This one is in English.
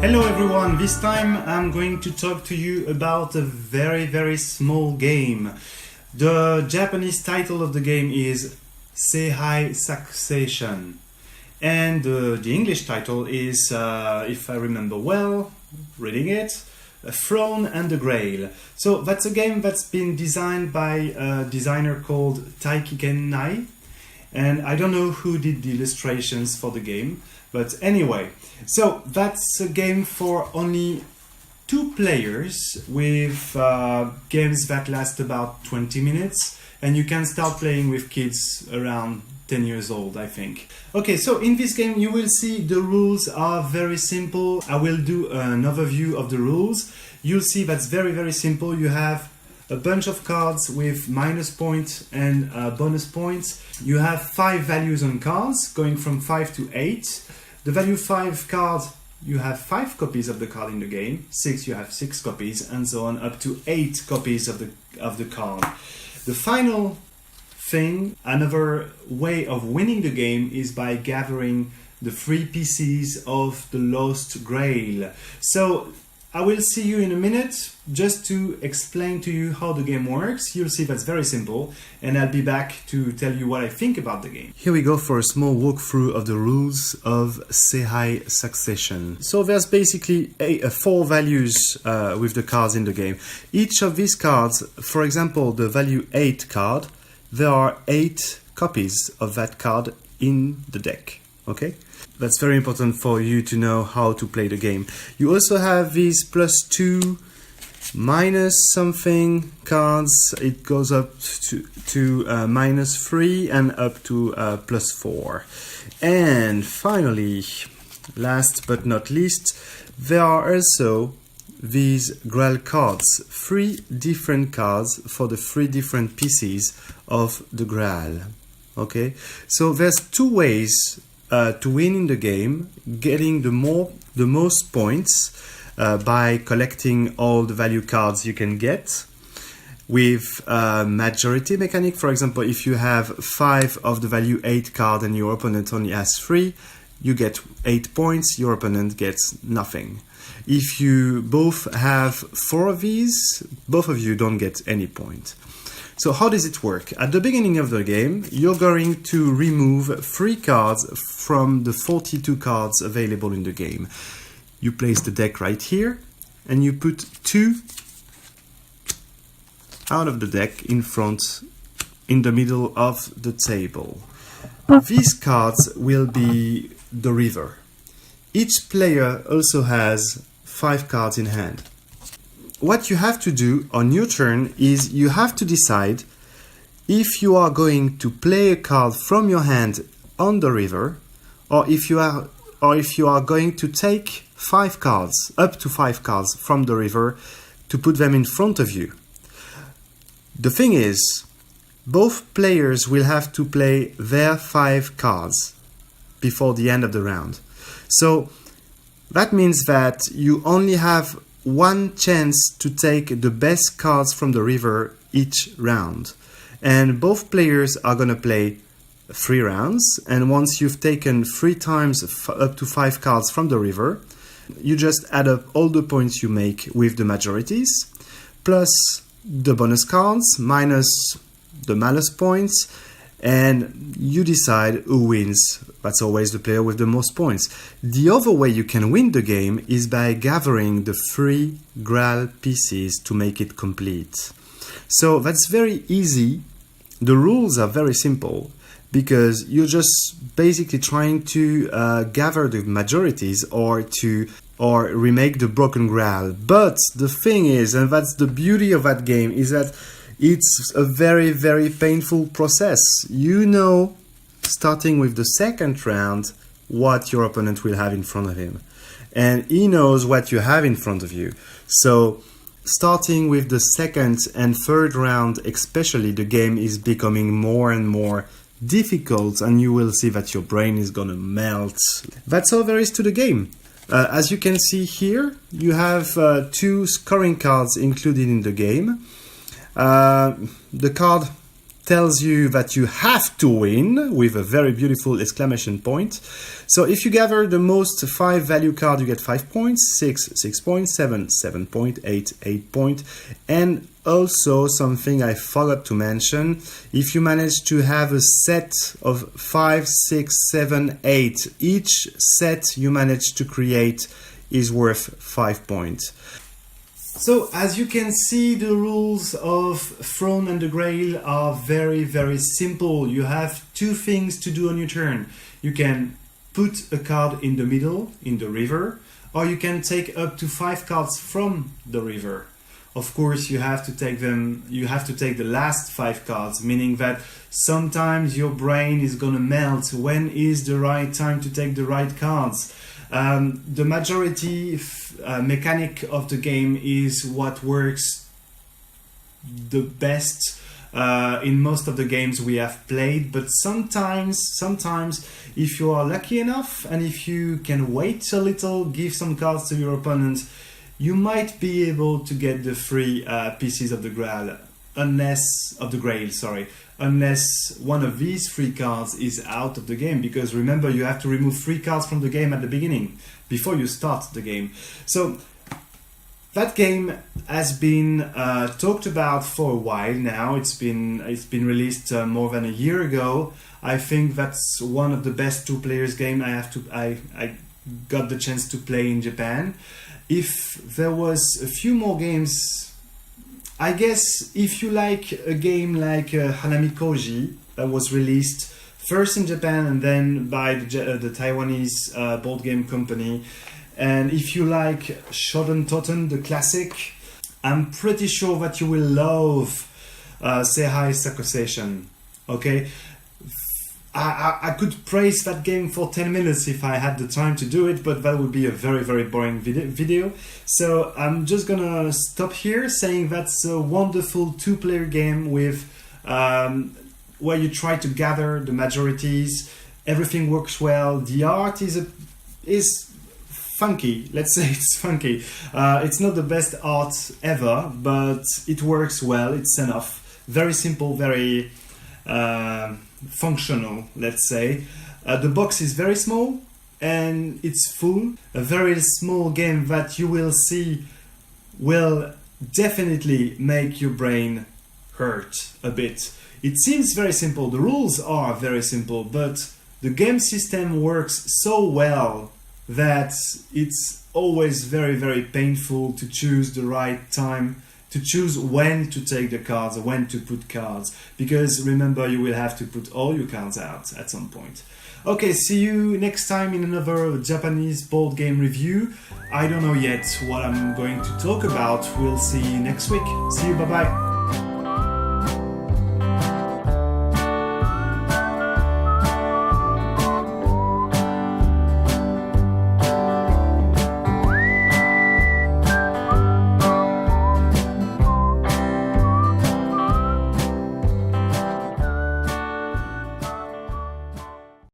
Hello everyone, this time I'm going to talk to you about a very small game. The Japanese title of the game is聖杯サクセション, and the English title is, if I remember well, reading it, Throne and the Grail. So that's a game that's been designed by a designer called Taikikennai, and I don't know who did the illustrations for the game, but anyway, so that's a game for only 2 players with games that last about 20 minutes, and you can start playing with kids around 10 years old, I think. Okay, so in this game you will see the rules are very simple. I will do an overview of the rules. You'll see that's very simple. You have a bunch of cards with minus points and bonus points. You have 5 values on cards, going from 5 to 8. The value 5 card, you have 5 copies of the card in the game. 6, you have 6 copies, and so on, up to 8 copies of the card. The final thing, another way of winning the game, is by gathering the 3 pieces of the Lost Grail. So I will see you in a minute just to explain to you how the game works. You'll see that's very simple, and I'll be back to tell you what I think about the game. Here we go for a small walkthrough of the rules of聖杯Succession. So there's basically 4 values with the cards in the game. Each of these cards, for example, the value 8 card, there are 8 copies of that card in the deck. Okay? That's very important for you to know how to play the game. You also have these +2, minus something cards. It goes up to -3 and up to +4. And finally, last but not least, there are also these Grail cards. 3 different cards for the 3 different pieces of the Grail. Okay, so there's 2 ways to win in the game, getting the most points by collecting all the value cards you can get with majority mechanic. For example, if you have 5 of the value 8 card and your opponent only has 3, you get 8 points, your opponent gets nothing. If you both have 4 of these, both of you don't get any point. So how does it work? At the beginning of the game, you're going to remove 3 cards from the 42 cards available in the game. You place the deck right here, and you put 2 out of the deck in front, in the middle of the table. These cards will be the river. Each player also has 5 cards in hand. What you have to do on your turn is you have to decide if you are going to play a card from your hand on the river, or if you are going to take 5 cards, up to 5 cards from the river, to put them in front of you. The thing is, both players will have to play their 5 cards before the end of the round. So that means that you only have 1 chance to take the best cards from the river each round. And both players are going to play 3 rounds. And once you've taken 3 times up to 5 cards from the river, you just add up all the points you make with the majorities, plus the bonus cards, minus the malus points, and you decide who wins. That's always the player with the most points. The other way you can win the game is by gathering the 3 Grail pieces to make it complete. So that's very easy. The rules are very simple because you're just basically trying to gather the majorities or remake the broken Grail. But the thing is, and that's the beauty of that game, is that it's a very painful process. You know, starting with the second round, what your opponent will have in front of him. And he knows what you have in front of you. So, starting with the second and third round especially, the game is becoming more and more difficult, and you will see that your brain is gonna melt. That's all there is to the game. As you can see here, you have 2 scoring cards included in the game. The card tells you that you have to win with a very beautiful exclamation point. So if you gather the most 5 value cards, you get 5 points, 6 points, 7 points, 8 points, and also something I forgot to mention, if you manage to have a set of 5, 6, 7, 8, each set you manage to create is worth 5 points. So, as you can see, the rules of Throne and the Grail are very, very simple. You have 2 things to do on your turn. You can put a card in the middle, in the river, or you can take up to 5 cards from the river. Of course, you have to take the last 5 cards, meaning that sometimes your brain is gonna melt. When is the right time to take the right cards? The majority mechanic of the game is what works the best in most of the games we have played, but sometimes if you are lucky enough and if you can wait a little, give some cards to your opponent, you might be able to get the 3 pieces of the Grail, unless one of these 3 cards is out of the game, because remember, you have to remove 3 cards from the game at the beginning before you start the game. So that game has been talked about for a while now. It's been released more than a year ago. I think that's one of the best 2-players game I got the chance to play in Japan. If there was a few more games, I guess if you like a game like Hanami Koji, that was released first in Japan and then by the Taiwanese board game company, and if you like Shodan Toten, the classic, I'm pretty sure that you will love聖杯サクセション. Okay, I could praise that game for 10 minutes if I had the time to do it, but that would be a very, very boring video. So I'm just gonna stop here, saying that's a wonderful 2-player game with where you try to gather the majorities. Everything works well. The art is funky. Let's say it's funky. It's not the best art ever, but it works well. It's enough. Very simple, very functional, let's say. The box is very small and it's full. A very small game that you will see will definitely make your brain hurt a bit. It seems very simple, the rules are very simple, but the game system works so well that it's always very, very painful to choose the right time, to choose when to take the cards or when to put cards, because remember, you will have to put all your cards out at some point. Okay, see you next time in another Japanese board game review. I don't know yet what I'm going to talk about. We'll see next week. See you, bye bye.